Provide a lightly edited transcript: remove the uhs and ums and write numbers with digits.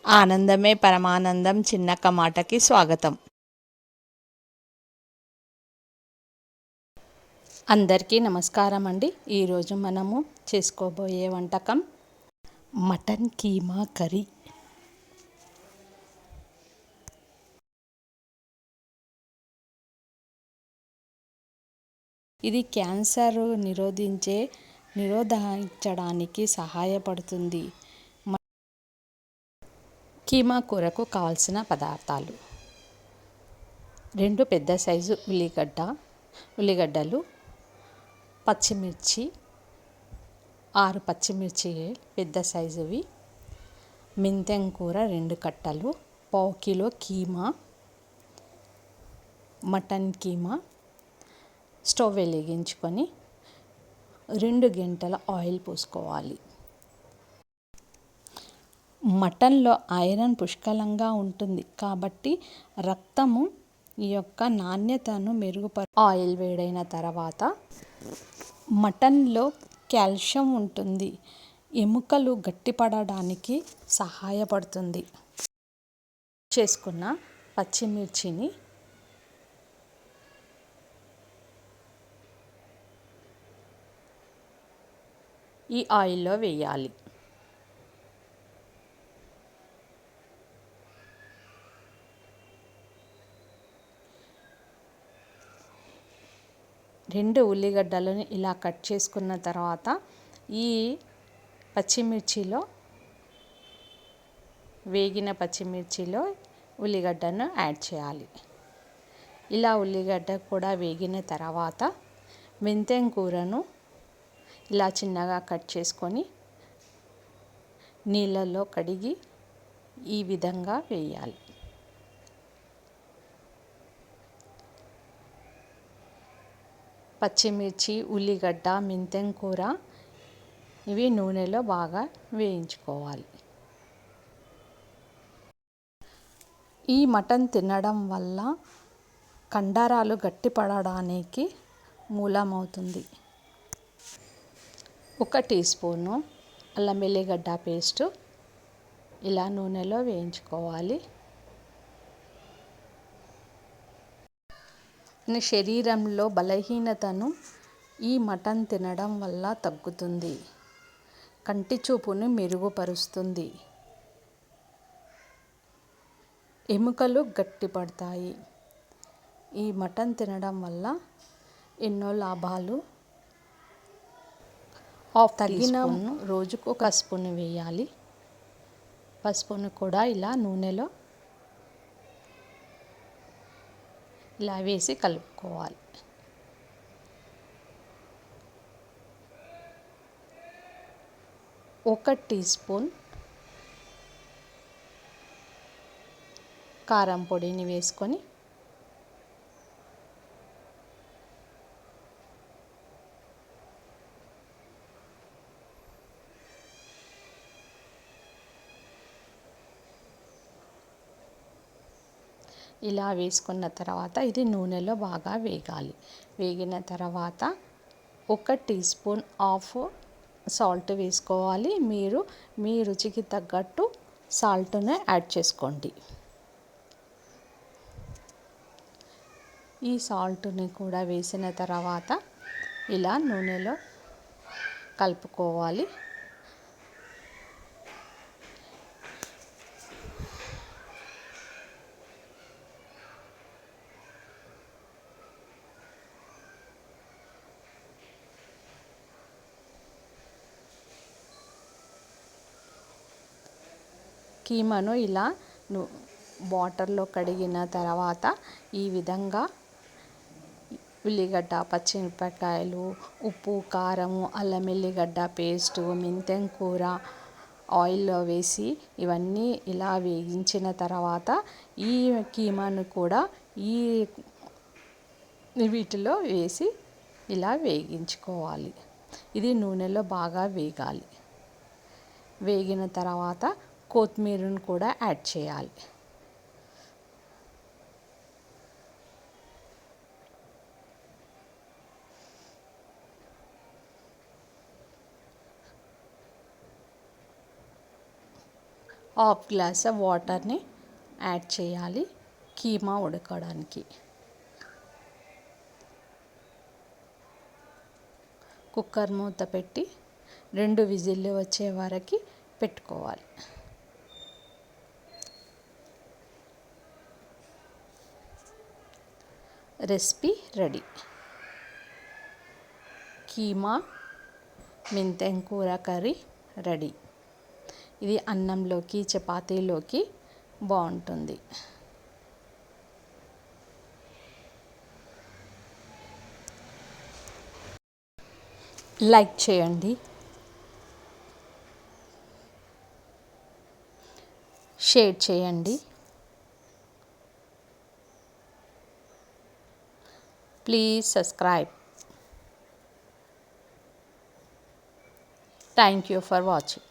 ఆనందమే పరమానందం చిన్నక్క మాటకి స్వాగతం. అందరికీ నమస్కారం అండి. ఈరోజు మనము చేసుకోబోయే వంటకం మటన్ కీమా కర్రీ. ఇది క్యాన్సర్ నిరోధించడానికి సహాయపడుతుంది. కీమా కూరకు కావాల్సిన పదార్థాలు: 2 పెద్ద సైజు ఉల్లిగడ్డలు, పచ్చిమిర్చి 6 పచ్చిమిర్చి పెద్ద సైజువి, మెంతెం కూర 2 కట్టలు, 1/2 kilo keema, mutton keema. Stove వెలిగించుకొని 2 గంటల ఆయిల్ పోసుకోవాలి. మటన్లో ఐరన్ పుష్కలంగా ఉంటుంది కాబట్టి రక్తము యొక్క నాణ్యతను ఆయిల్ వేడైన తర్వాత మటన్లో కాల్షియం ఉంటుంది, ఎముకలు గట్టిపడడానికి సహాయపడుతుంది. చేసుకున్న పచ్చిమిర్చిని ఈ ఆయిల్లో వేయాలి. రెండు ఉల్లిగడ్డలను ఇలా కట్ చేసుకున్న తర్వాత ఈ వేగిన పచ్చిమిర్చిలో ఉల్లిగడ్డను యాడ్ చేయాలి. ఇలా ఉల్లిగడ్డ కూడా వేగిన తర్వాత మెంతెం కూరను ఇలా చిన్నగా కట్ చేసుకొని నీళ్ళల్లో కడిగి ఈ విధంగా వేయాలి. పచ్చిమిర్చి, ఉల్లిగడ్డ, మెంతెం కూర ఇవి నూనెలో బాగా వేయించుకోవాలి. ఈ మటన్ తినడం వల్ల కండరాలు గట్టిపడడానికి మూలమవుతుంది. 1 టీ స్పూను అల్లం వెల్లిగడ్డ పేస్టు ఇలా నూనెలో వేయించుకోవాలి. శరీరంలో బలహీనతను ఈ మటన్ తినడం వల్ల తగ్గుతుంది. కంటి చూపును మెరుగుపరుస్తుంది. ఎముకలు గట్టిపడతాయి. ఈ మటన్ తినడం వల్ల ఎన్నో లాభాలు. తగిన రోజుకు 1 స్పూన్ వేయాలి. పసుపును కూడా ఇలా నూనెలో ఇలా వేసి కలుపుకోవాలి. ఒక టీ స్పూన్ కారం పొడిని వేసుకొని ఇలా వేసుకున్న తర్వాత ఇది నూనెలో బాగా వేగాలి. వేగిన తర్వాత 1 టీ స్పూన్ సాల్ట్ వేసుకోవాలి. మీరు మీ రుచికి తగ్గట్టు సాల్ట్ను యాడ్ చేసుకోండి. ఈ సాల్ట్ని కూడా వేసిన తర్వాత ఇలా నూనెలో కలుపుకోవాలి. కీమాను ఇలా వాటర్లో కడిగిన తర్వాత ఈ విధంగా ఉల్లిగడ్డ, పచ్చిమిరపకాయలు, ఉప్పు, కారము, అల్లం వెల్లిగడ్డ పేస్టు, మెంతెం కూర ఆయిల్లో వేసి ఇవన్నీ ఇలా వేగించిన తర్వాత ఈ కీమాను కూడా వీటిలో వేసి ఇలా వేగించుకోవాలి. ఇది నూనెలో బాగా వేగాలి. వేగిన తర్వాత కొత్తిమీరను కూడా యాడ్ చేయాలి. హాఫ్ గ్లాస్ వాటర్ని యాడ్ చేయాలి కీమా ఉడకడానికి. కుక్కర్ మూత పెట్టి 2 విజిల్లు వచ్చే వరకు పెట్టుకోవాలి. Recipe ready. కీమా మెంతెం కూర కర్రీ రెడీ. ఇది అన్నంలోకి చపాతీలోకి బాగుంటుంది. లైక్ చేయండి, షేర్ చేయండి. Please subscribe. Thank you for watching.